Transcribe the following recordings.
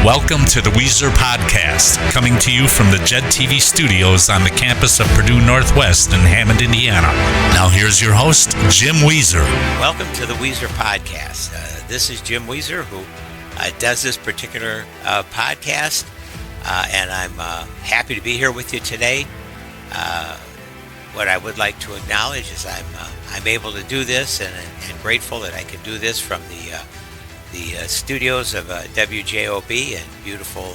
Welcome to the Wieser podcast, coming to you from the JED TV studios on the campus of Purdue Northwest in Hammond, Indiana. Now here's your host, Jim Wieser. Welcome to the Wieser podcast. This is Jim Wieser, who does this particular podcast, and I'm happy to be here with you today. What I would like to acknowledge is I'm able to do this, and grateful that I can do this from the studios of WJOB in beautiful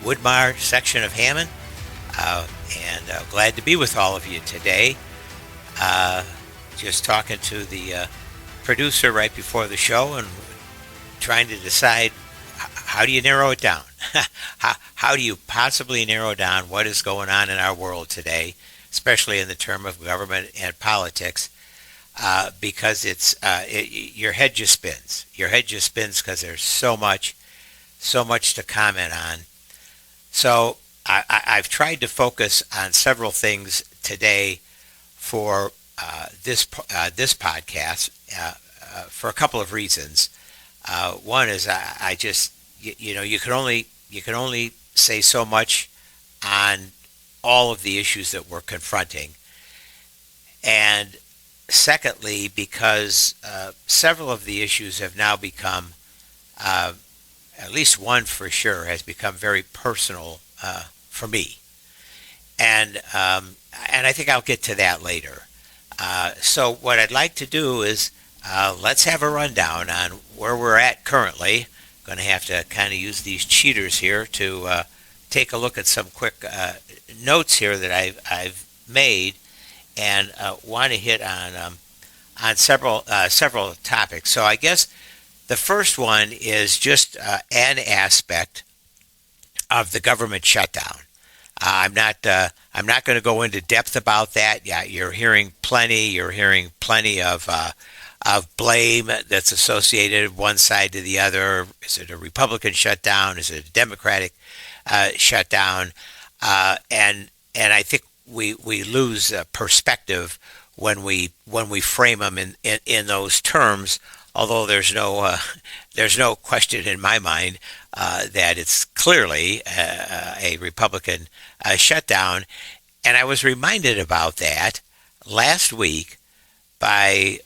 Woodmar section of Hammond, and glad to be with all of you today. Just talking to the producer right before the show and trying to decide how do you narrow it down? How do you possibly narrow down what is going on in our world today, especially in the term of government and politics? Because your head just spins. Your head just spins because there's so much to comment on. So I've tried to focus on several things today for this podcast for a couple of reasons. One is I just you can only say so much on all of the issues that we're confronting, and secondly, because several of the issues have now become, at least one for sure, has become very personal for me, and I think I'll get to that later. So what I'd like to do is let's have a rundown on where we're at currently. I'm going to have to kind of use these cheaters here to take a look at some quick notes here that I've made, and want to hit on several topics. So I guess the first one is just an aspect of the government shutdown. I'm not going to go into depth about that. Yeah, you're hearing plenty of blame that's associated one side to the other. Is it a Republican shutdown? Is it a Democratic shutdown? And I think we lose perspective when we frame them in those terms. Although there's no question in my mind that it's clearly a Republican shutdown, and I was reminded about that last week by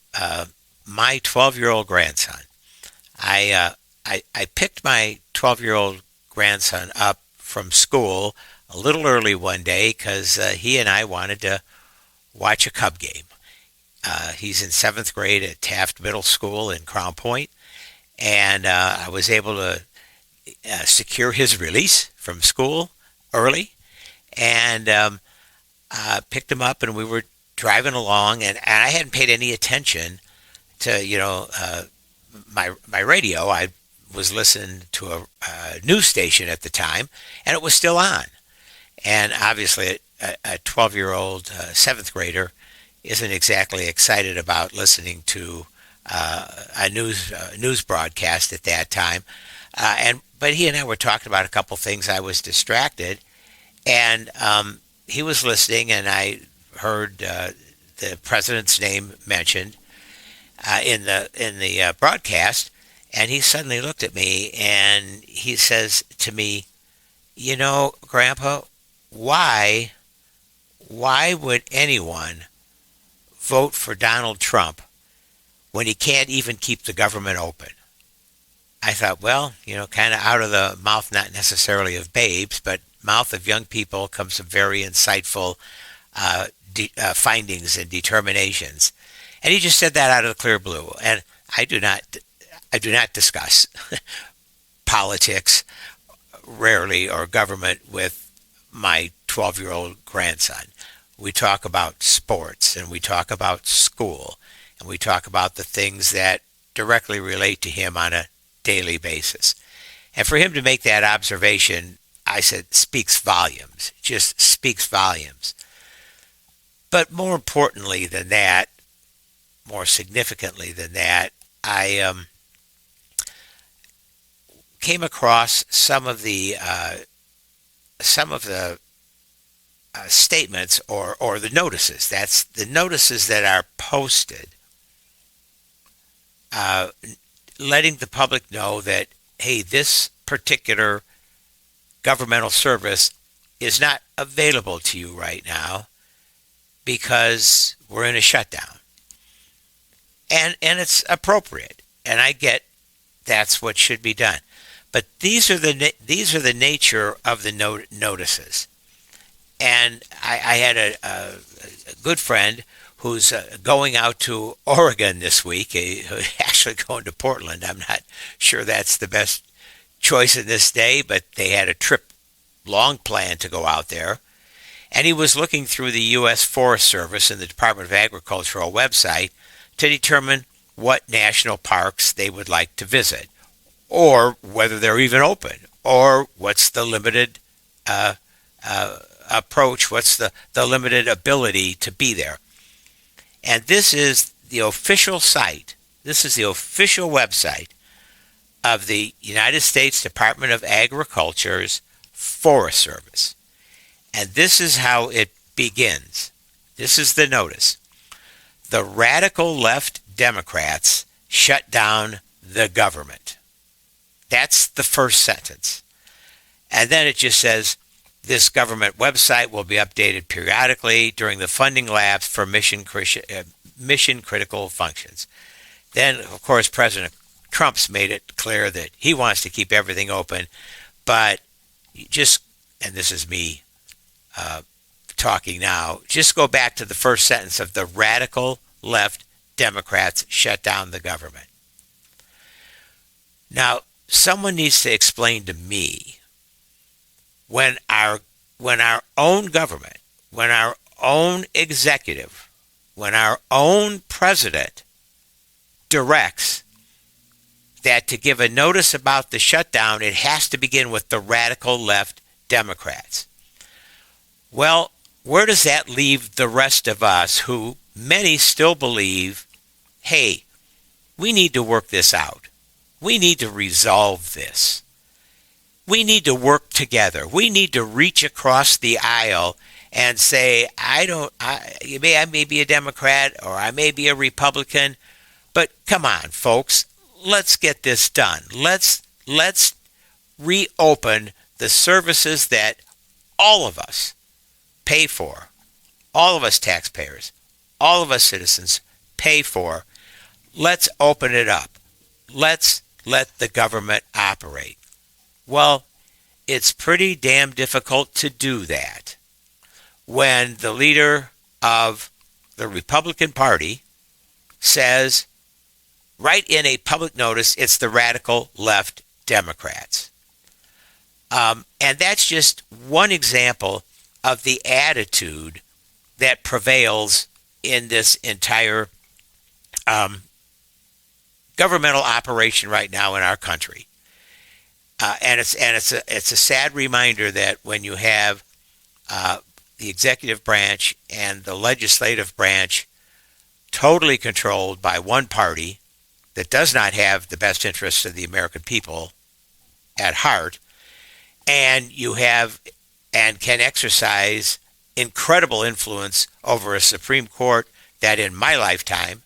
my 12-year-old grandson. I picked my 12-year-old grandson up from school a little early one day because he and I wanted to watch a Cub game. He's in 7th grade at Taft Middle School in Crown Point, and I was able to secure his release from school early, and picked him up, and we were driving along, and I hadn't paid any attention to my radio. I was listening to a news station at the time, and it was still on. And obviously, a 12-year-old 7th grader isn't exactly excited about listening to a news broadcast at that time. But he and I were talking about a couple things. I was distracted, and he was listening, and I heard the president's name mentioned in the broadcast, and he suddenly looked at me and he says to me, Grandpa, why would anyone vote for Donald Trump when he can't even keep the government open? I thought, well, kind of out of the mouth, not necessarily of babes, but mouth of young people comes some very insightful findings and determinations. And he just said that out of the clear blue. And I do not discuss politics rarely or government with my 12-year-old grandson. We talk about sports, and we talk about school, and we talk about the things that directly relate to him on a daily basis. And for him to make that observation, I said, speaks volumes, just speaks volumes. But more importantly than that, more significantly than that, I came across some of the statements or the notices. That's the notices that are posted, letting the public know that, hey, this particular governmental service is not available to you right now because we're in a shutdown. And it's appropriate, and I get that's what should be done. But these are the nature of the notices. And I had a good friend who's going out to Oregon this week, actually going to Portland. I'm not sure that's the best choice in this day, but they had a trip long planned to go out there. And he was looking through the U.S. Forest Service and the Department of Agricultural website to determine what national parks they would like to visit, or whether they're even open, or what's the limited approach, what's the limited ability to be there. And this is the official site, this is the official website of the United States Department of Agriculture's Forest Service. And this is how it begins. This is the notice. The radical left Democrats shut down the government. That's the first sentence. And then it just says, this government website will be updated periodically during the funding lapse for mission critical functions. Then, of course, President Trump's made it clear that he wants to keep everything open, but just, and this is me talking now, just go back to the first sentence of the radical left Democrats shut down the government. Now, someone needs to explain to me when our own government, when our own executive, when our own president directs that to give a notice about the shutdown, it has to begin with the radical left Democrats. Well, where does that leave the rest of us who many still believe, hey, we need to work this out. We need to resolve this. We need to work together. We need to reach across the aisle and say, I may be a Democrat or I may be a Republican, but come on, folks, let's get this done. Let's reopen the services that all of us pay for, all of us taxpayers, all of us citizens pay for. Let's open it up. Let's let the government operate. Well, it's pretty damn difficult to do that when the leader of the Republican Party says, right in a public notice, it's the radical left Democrats. And that's just one example of the attitude that prevails in this entire governmental operation right now in our country. And it's a sad reminder that when you have the executive branch and the legislative branch totally controlled by one party that does not have the best interests of the American people at heart, and you have and can exercise incredible influence over a Supreme Court that in my lifetime,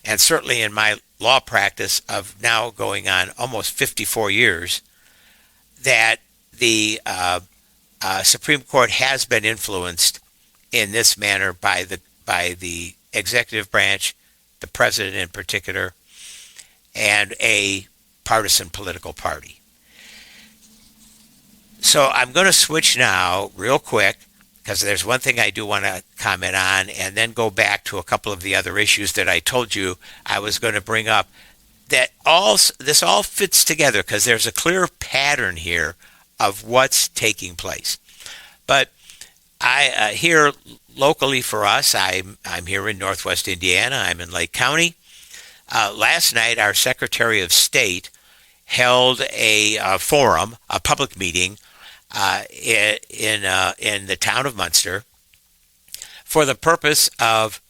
and certainly in my law practice of now going on almost 54 years, that the Supreme Court has been influenced in this manner by the executive branch, the president in particular, and a partisan political party. So I'm going to switch now real quick, because there's one thing I do want to comment on, and then go back to a couple of the other issues that I told you I was going to bring up. This all fits together because there's a clear pattern here of what's taking place. But I here locally for us, I'm here in Northwest Indiana. I'm in Lake County. Last night, our Secretary of State held a forum, a public meeting in the town of Munster for the purpose of,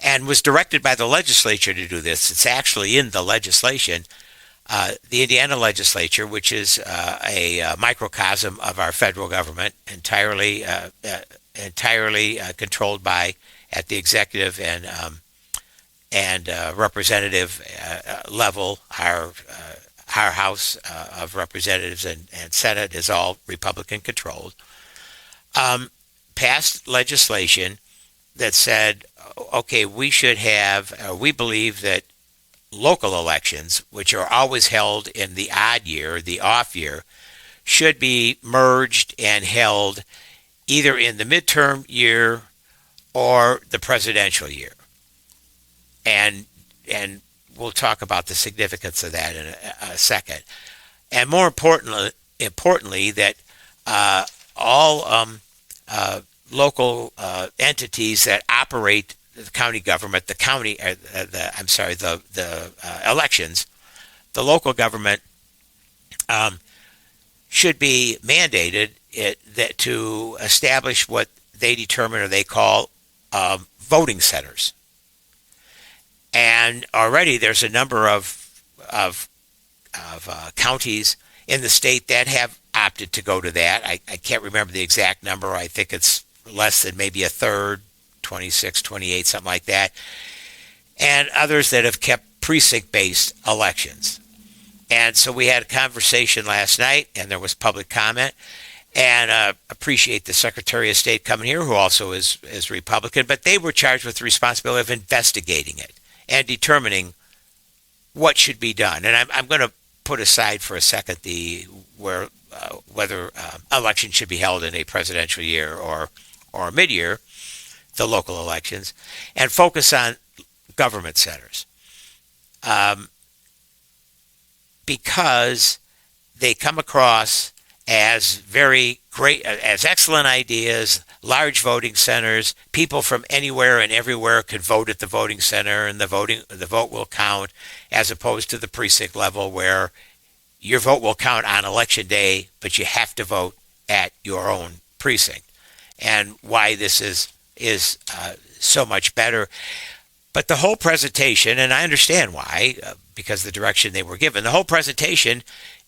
and was directed by the legislature to do this. It's actually in the legislation, the Indiana legislature, which is a microcosm of our federal government, entirely controlled by, at the executive and representative level, our House of Representatives and Senate is all Republican controlled, passed legislation that said, okay, we believe that local elections, which are always held in the odd year, the off year, should be merged and held either in the midterm year or the presidential year. And we'll talk about the significance of that in a second. And more importantly, that all local entities that operate the county government, the elections, the local government should be mandated to establish what they determine or they call voting centers. And already there's a number of counties in the state that have opted to go to that. I can't remember the exact number. I think it's less than maybe a third, 26, 28, something like that. And others that have kept precinct-based elections. And so we had a conversation last night, and there was public comment. And appreciate the Secretary of State coming here, who also is Republican. But they were charged with the responsibility of investigating it and determining what should be done. And I'm going to put aside for a second whether elections should be held in a presidential year or a mid-year, the local elections, and focus on government centers. Because they come across as very great, as excellent ideas, large voting centers, people from anywhere and everywhere could vote at the voting center, and the vote will count, as opposed to the precinct level where your vote will count on election day, but you have to vote at your own precinct. And why this is so much better. But the whole presentation, and I understand why, because the direction they were given, the whole presentation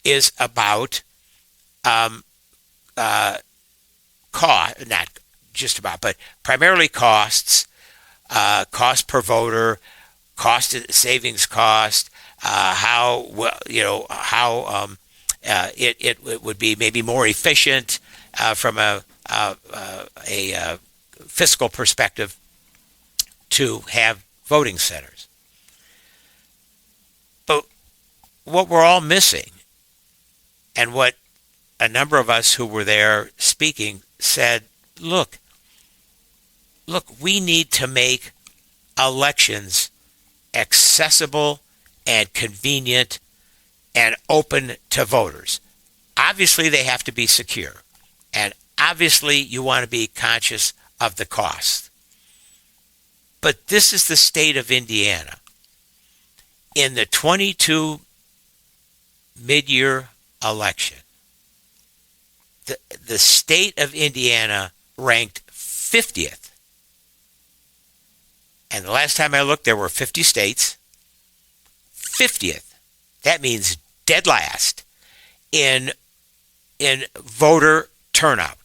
is about cost, not just about, but primarily costs, cost per voter, savings cost, how it would be maybe more efficient from a fiscal perspective to have voting centers. But what we're all missing, and what a number of us who were there speaking said, look, we need to make elections accessible and convenient and open to voters. Obviously, they have to be secure. And obviously, you want to be conscious of the cost. But this is the state of Indiana. In the 22 mid-year election, the state of Indiana ranked 50th. And the last time I looked, there were 50 states. 50th. That means dead last in voter turnout.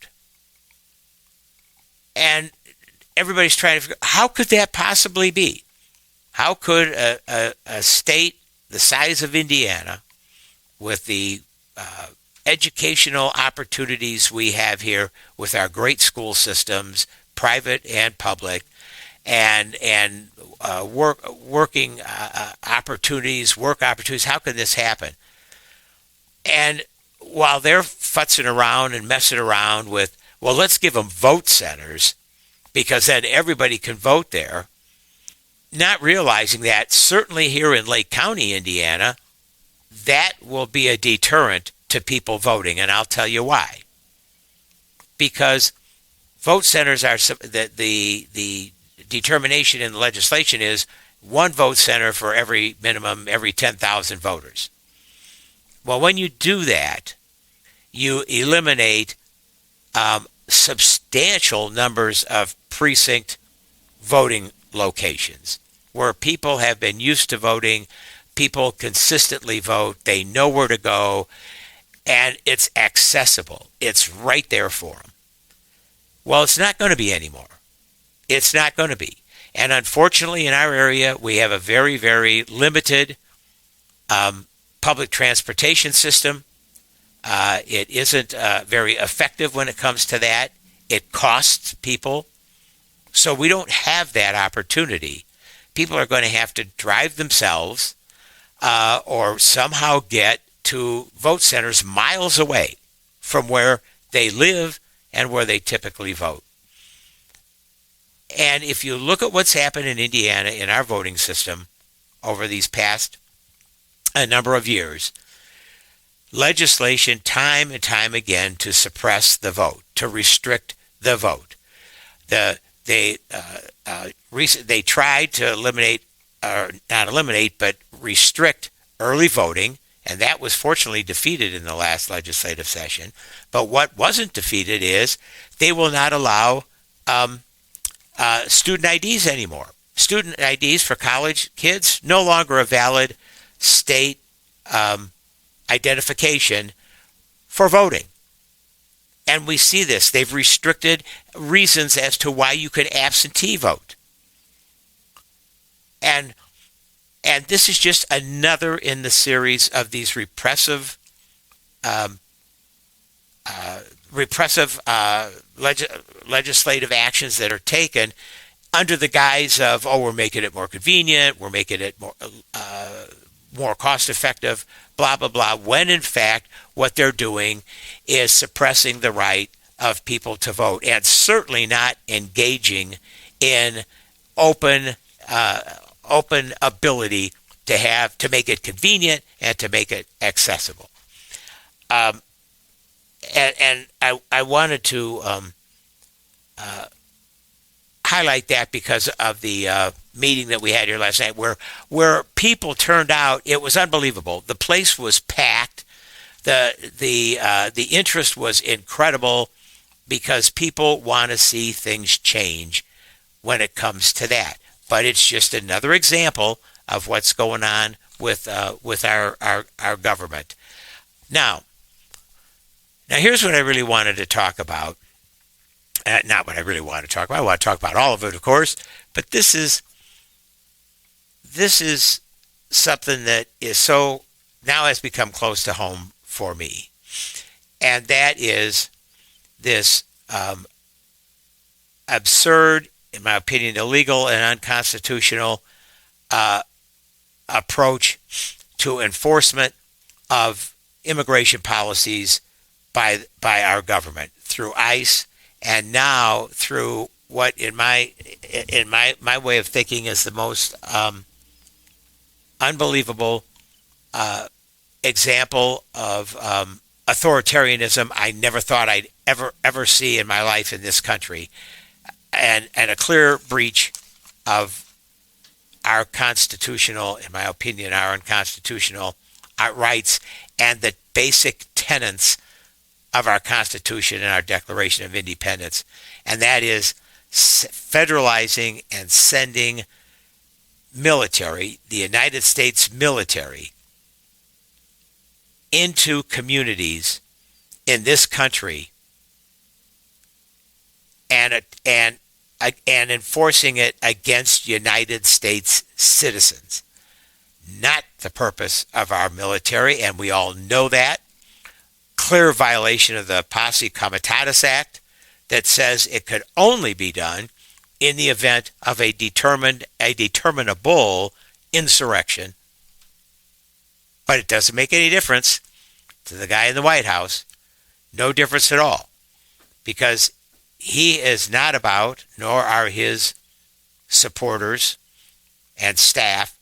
And everybody's trying to figure out, how could that possibly be? How could a state the size of Indiana, with the educational opportunities we have here with our great school systems, private and public, and work opportunities, how can this happen? And while they're futzing around and messing around with, well, let's give them vote centers, because then everybody can vote there, not realizing that certainly here in Lake County, Indiana, that will be a deterrent to people voting, and I'll tell you why. Because vote centers are the determination in the legislation is one vote center for every 10,000 voters. Well, when you do that, you eliminate substantial numbers of precinct voting locations where people have been used to voting, people consistently vote, they know where to go, and it's accessible. It's right there for them. Well, it's not going to be anymore. It's not going to be. And unfortunately, in our area, we have a very, very limited public transportation system. It isn't very effective when it comes to that. It costs people. So we don't have that opportunity. People are going to have to drive themselves or somehow get to vote centers miles away from where they live and where they typically vote. And if you look at what's happened in Indiana in our voting system over these past a number of years, legislation time and time again to suppress the vote, to restrict the vote. They tried to eliminate, or not eliminate, but restrict early voting, and that was fortunately defeated in the last legislative session. But what wasn't defeated is they will not allow student IDs anymore. Student IDs for college kids, no longer a valid state identification for voting. And we see this. They've restricted reasons as to why you can absentee vote. And this is just another in the series of these repressive legislative actions that are taken under the guise of, we're making it more convenient, we're making it more cost effective, blah, blah, blah, when in fact what they're doing is suppressing the right of people to vote and certainly not engaging in open ability to make it convenient and to make it accessible. And I wanted to highlight that because of the meeting that we had here last night, where people turned out. It was unbelievable. The place was packed. The interest was incredible because people want to see things change when it comes to that. But it's just another example of what's going on with our government. Now here's what I really wanted to talk about. Not what I really want to talk about. I want to talk about all of it, of course. But this is something that is so now has become close to home for me, and that is this absurd, in my opinion, illegal and unconstitutional approach to enforcement of immigration policies by our government through ICE, and now through what in my way of thinking is the most unbelievable example of authoritarianism I never thought I'd ever see in my life in this country, and a clear breach of our constitutional, in my opinion, our unconstitutional rights and the basic tenets of our Constitution and our Declaration of Independence, and that is federalizing and sending military, the United States military, into communities in this country and enforcing it against United States citizens. Not the purpose of our military, and we all know that. Clear violation of the Posse Comitatus Act that says it could only be done in the event of a determinable insurrection. But it doesn't make any difference to the guy in the White House. No difference at all. Because he is not about, nor are his supporters and staff,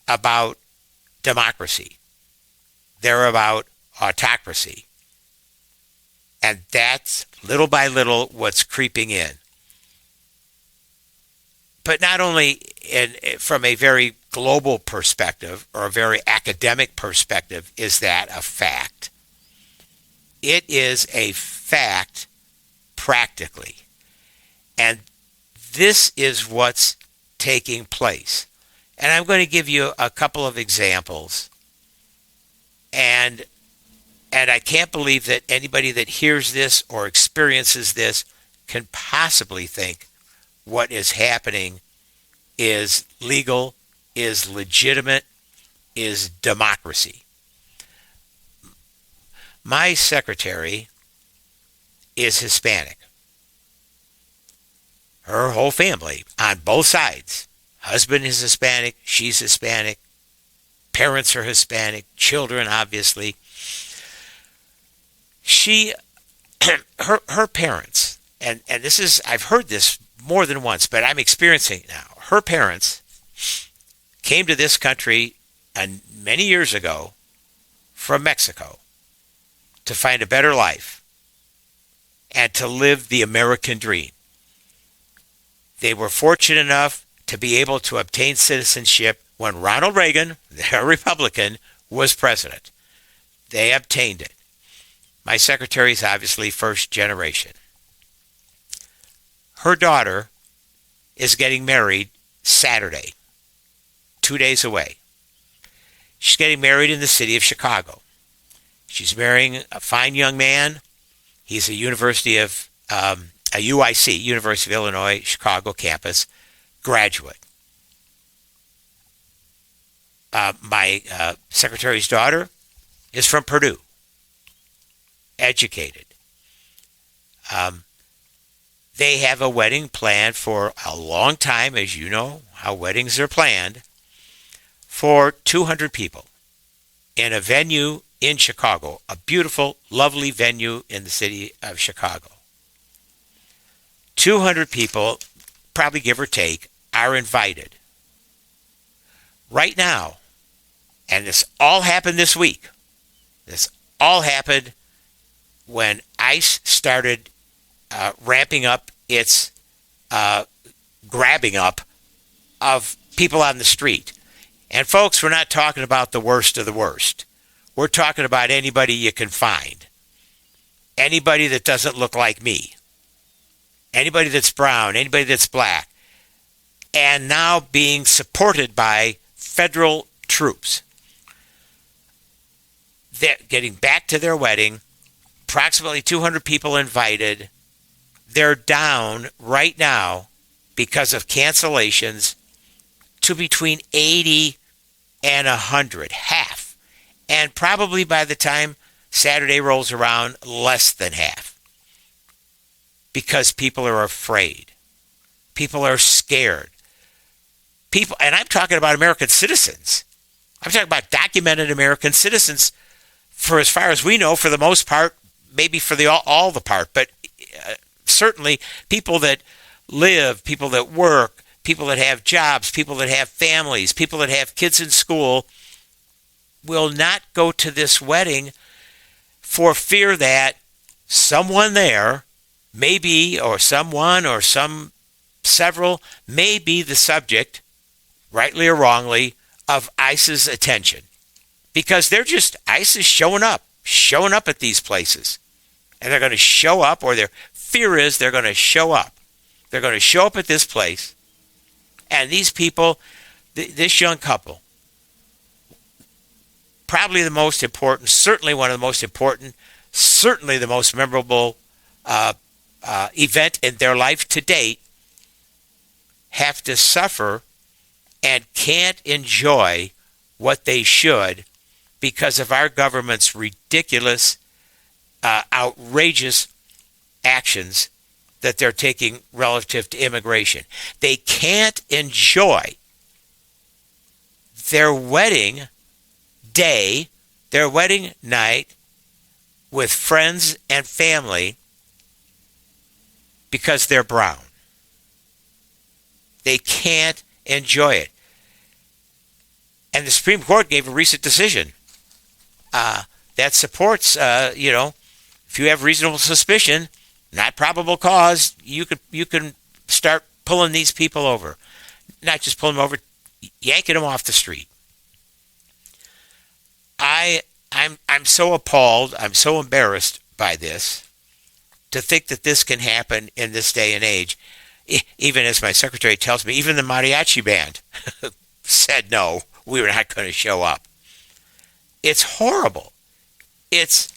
about democracy. They're about autocracy. And that's little by little what's creeping in. But not only from a very global perspective or a very academic perspective is that a fact. It is a fact practically. And this is what's taking place. And I'm going to give you a couple of examples. And I can't believe that anybody that hears this or experiences this can possibly think what is happening is legal, is legitimate, is democracy. My secretary is Hispanic. Her whole family, on both sides. Husband is Hispanic, she's Hispanic, parents are Hispanic, children, obviously. She, her parents, and this is, I've heard this more than once, but I'm experiencing it now. Her parents came to this country many years ago from Mexico to find a better life and to live the American dream. They were fortunate enough to be able to obtain citizenship when Ronald Reagan, a Republican, was president. They obtained it. My secretary is obviously first generation. Her daughter is getting married Saturday, 2 days away. She's getting married in the city of Chicago. She's marrying a fine young man. He's a University of a UIC, University of Illinois, Chicago campus graduate. My secretary's daughter is from Purdue, educated. They have a wedding planned for a long time, as you know how weddings are planned, for 200 people in a venue in Chicago, a beautiful, lovely venue in the city of Chicago. 200 people, probably give or take, are invited. Right now, and this all happened this week, this all happened when ICE started ramping up its grabbing up of people on the street. And folks, we're not talking about the worst of the worst. We're talking about anybody you can find. Anybody that doesn't look like me. Anybody that's brown, anybody that's black. And now being supported by federal troops. They're getting back to their wedding. Approximately 200 people invited. They're down right now because of cancellations to between 80 and 100, half. And probably by the time Saturday rolls around, less than half. Because people are afraid. People are scared. People, and I'm talking about American citizens. I'm talking about documented American citizens for as far as we know, for the most part, maybe for all the part, but certainly people that live, people that work, people that have jobs, people that have families, people that have kids in school will not go to this wedding for fear that someone there may be, or someone or several may be the subject, rightly or wrongly, of ICE's attention. Because they're just, ICE is showing up at these places. And they're going to show up, or their fear is they're going to show up. They're going to show up at this place. And these people, this young couple, probably the most important, certainly one of the most important, certainly the most memorable event in their life to date, have to suffer and can't enjoy what they should because of our government's ridiculous, outrageous actions that they're taking relative to immigration. They can't enjoy their wedding day, their wedding night with friends and family because they're brown. They can't enjoy it. And the Supreme Court gave a recent decision that supports, if you have reasonable suspicion, not probable cause, you can start pulling these people over. Not just pulling them over, yanking them off the street. I'm so appalled, I'm so embarrassed by this, to think that this can happen in this day and age. Even as my secretary tells me, even the mariachi band said no, we were not going to show up. It's horrible. It's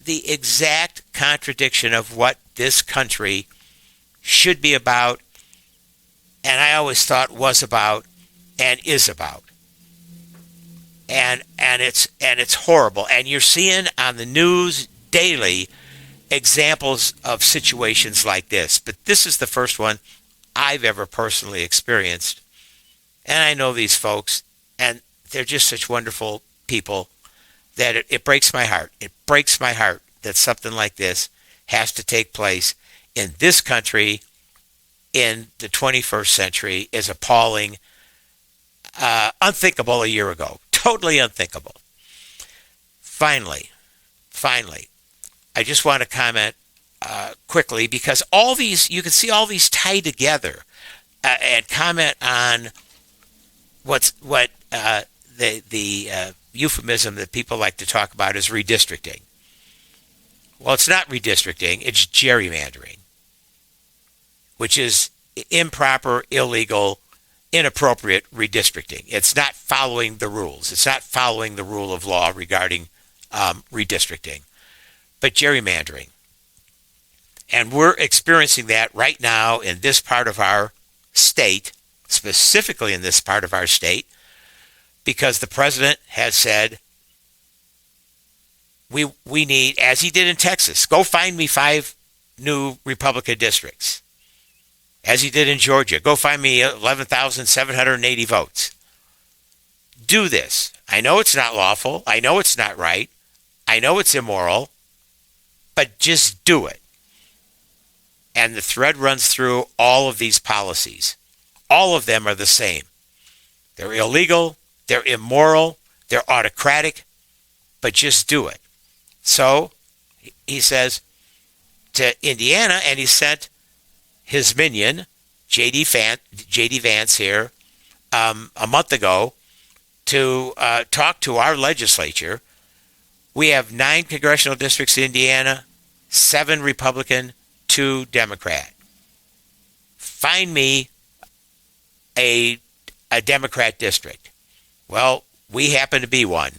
the exact contradiction of what this country should be about, and I always thought was about, and is about. and it's horrible. And you're seeing on the news daily examples of situations like this. But this is the first one I've ever personally experienced. And I know these folks, and they're just such wonderful people that it breaks my heart. It breaks my heart that something like this has to take place in this country in the 21st century. Is appalling, unthinkable a year ago. Totally unthinkable. Finally, I just want to comment quickly, because all these, you can see all these tied together, and comment on what the euphemism that people like to talk about is redistricting. Well, it's not redistricting, it's gerrymandering, which is improper, illegal, inappropriate redistricting. It's not following the rules. It's not following the rule of law regarding redistricting, but gerrymandering. And we're experiencing that right now in this part of our state, specifically in this part of our state, because the president has said, we need, as he did in Texas, go find me 5 new Republican districts. As he did in Georgia, go find me 11,780 votes. Do this. I know it's not lawful. I know it's not right. I know it's immoral. But just do it. And the thread runs through all of these policies. All of them are the same. They're illegal. They're immoral. They're autocratic. But just do it. So he says to Indiana, and he sent his minion, J.D. Vance here, a month ago to talk to our legislature. We have 9 congressional districts in Indiana, 7 Republican, 2 Democrat. Find me a Democrat district. Well, we happen to be one.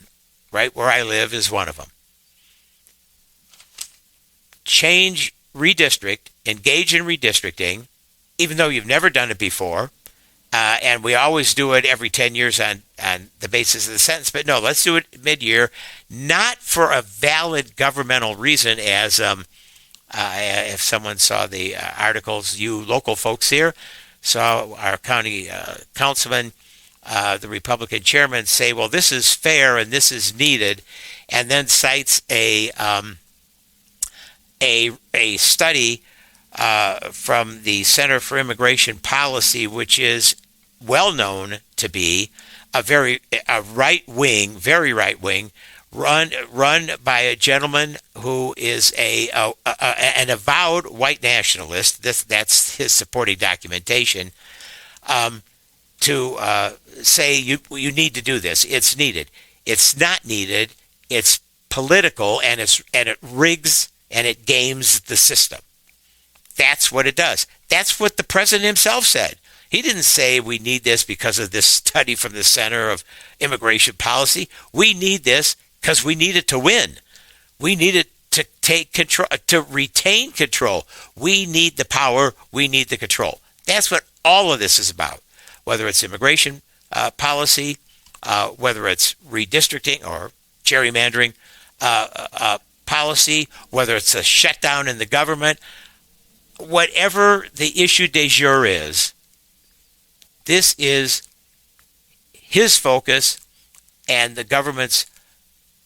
Right where I live is one of them. Engage in redistricting, even though you've never done it before. And we always do it every 10 years on the basis of the sentence. But no, let's do it mid-year, not for a valid governmental reason, as if someone saw the articles, you local folks here, saw our county councilman, the Republican chairman, say, well, this is fair and this is needed, and then cites a study from the Center for Immigration Policy, which is well known to be very right-wing, run by a gentleman who is an avowed white nationalist. That's his supporting documentation. To say you need to do this. It's needed. It's not needed. It's political, and it rigs and it games the system. That's what it does. That's what the president himself said. He didn't say we need this because of this study from the Center of Immigration Policy. We need this because we need it to win. We need it to take control, to retain control. We need the power. We need the control. That's what all of this is about. Whether it's immigration policy, whether it's redistricting or gerrymandering policy, whether it's a shutdown in the government, whatever the issue du jour is, this is his focus, and the government's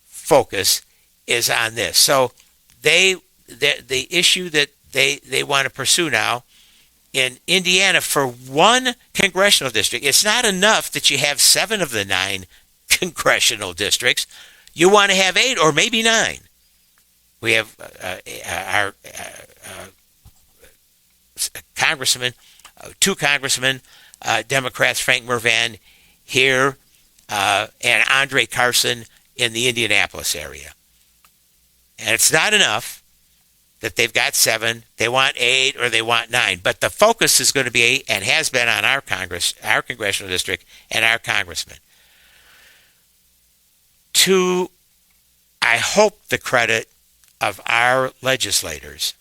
focus is on this. So the issue that they want to pursue now in Indiana for 1 congressional district, it's not enough that you have 7 of the 9 congressional districts. You want to have 8 or maybe 9. We have our congressman, 2 congressmen, Democrats, Frank Mervan here, and Andre Carson in the Indianapolis area. And it's not enough that they've got 7, they want 8, or they want 9. But the focus is going to be, and has been, on our congressional district, and our congressman. To, I hope, the credit of our legislators,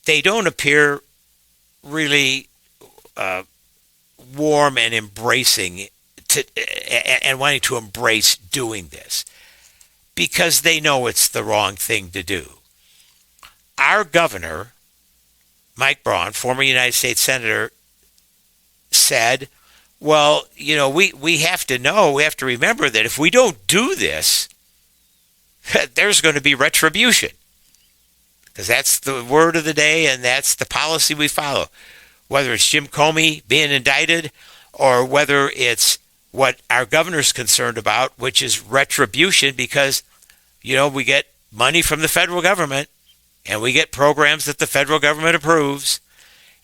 they don't appear really warm and embracing and wanting to embrace doing this because they know it's the wrong thing to do. Our governor, Mike Braun, former United States Senator, said, well, we have to remember that if we don't do this, there's going to be retribution. Because that's the word of the day and that's the policy we follow. Whether it's Jim Comey being indicted or whether it's what our governor's concerned about, which is retribution because, we get money from the federal government and we get programs that the federal government approves.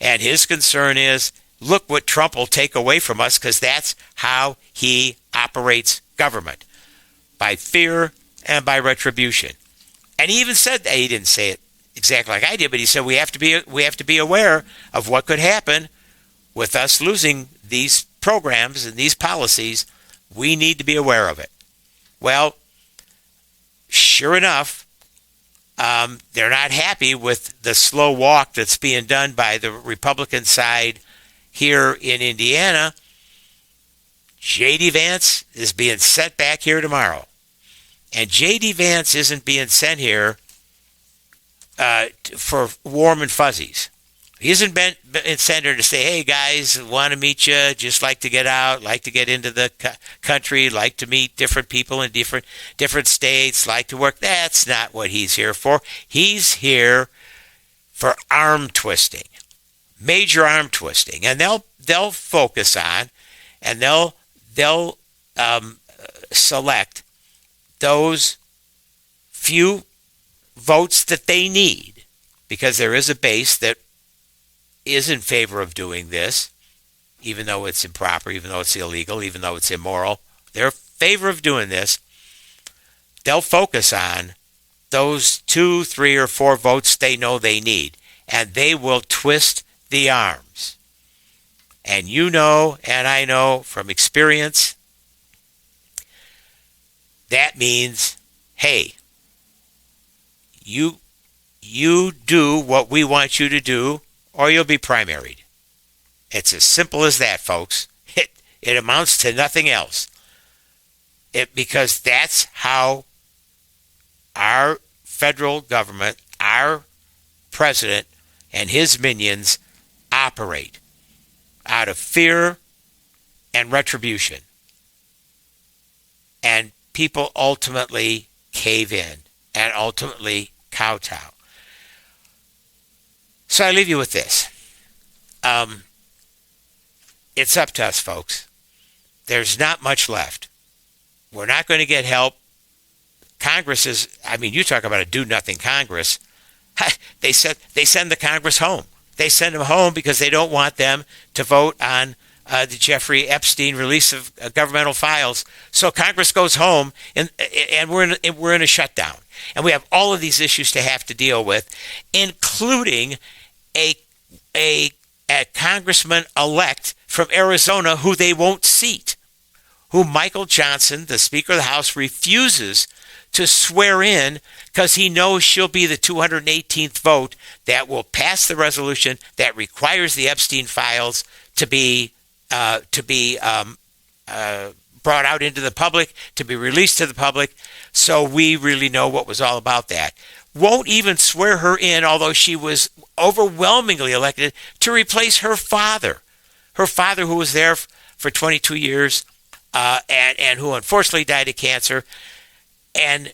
And his concern is, look what Trump will take away from us because that's how he operates government, by fear and by retribution. And he even said that. He didn't say it exactly like I did, but he said we have to be aware of what could happen with us losing these programs and these policies. We need to be aware of it. Well, sure enough, they're not happy with the slow walk that's being done by the Republican side here in Indiana. J.D. Vance is being sent back here tomorrow. And J.D. Vance isn't being sent here for warm and fuzzies. He hasn't been sent here to say, hey, guys, want to meet you, just like to get out, like to get into the country, like to meet different people in different states, like to work. That's not what he's here for. He's here for arm twisting, major arm twisting. And they'll focus on and they'll select those few votes that they need, because there is a base that is in favor of doing this, even though it's improper, even though it's illegal, even though it's immoral. They're in favor of doing this. They'll focus on those 2, 3, or 4 votes they know they need, and they will twist the arms. And and I know from experience, that means, hey, you do what we want you to do, or you'll be primaried. It's as simple as that, folks. It amounts to nothing else. Because that's how our federal government, our president, and his minions operate, out of fear and retribution. And people ultimately cave in and ultimately kowtow. So I leave you with this. It's up to us, folks. There's not much left. We're not going to get help. Congress is, you talk about a do-nothing Congress. They send the Congress home. They send them home because they don't want them to vote on the Jeffrey Epstein release of governmental files. So Congress goes home, and we're in a shutdown. And we have all of these issues to have to deal with, including a congressman-elect from Arizona who they won't seat, who Michael Johnson, the Speaker of the House, refuses to swear in because he knows she'll be the 218th vote that will pass the resolution that requires the Epstein files to be brought out into the public, to be released to the public, so we really know what was all about that. Won't even swear her in, although she was overwhelmingly elected to replace her father who was there for 22 years and who unfortunately died of cancer. And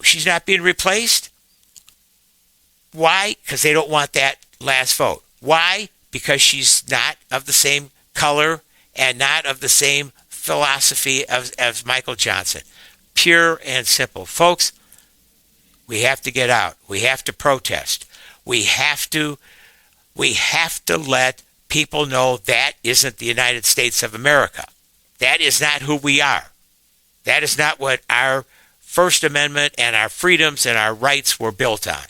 she's not being replaced. Why? Because they don't want that last vote. Why? Because she's not of the same color and not of the same philosophy as Michael Johnson. Pure and simple. Folks, we have to get out. We have to protest. We have to let people know that isn't the United States of America. That is not who we are. That is not what our First Amendment and our freedoms and our rights were built on.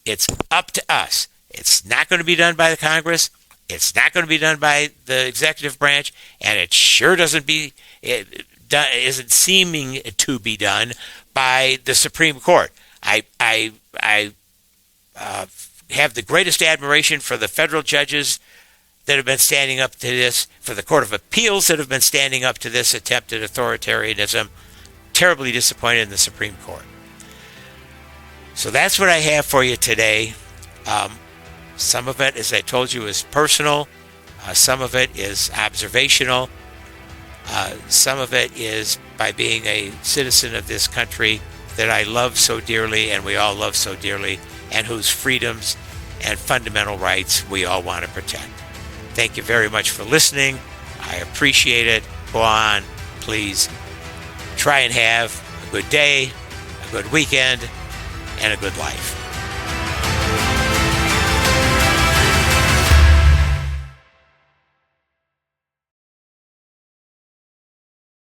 It's up to us. It's not going to be done by the Congress. It's not going to be done by the executive branch, and it sure isn't seeming to be done by the Supreme Court. I have the greatest admiration for the federal judges that have been standing up to this, for the Court of Appeals that have been standing up to this attempted authoritarianism. Terribly disappointed in the Supreme Court. So that's what I have for you today. Some of it, as I told you, is personal. Some of it is observational. Some of it is by being a citizen of this country that I love so dearly and we all love so dearly, and whose freedoms and fundamental rights we all want to protect. Thank you very much for listening. I appreciate it. Go on, please. Try and have a good day, a good weekend, and a good life.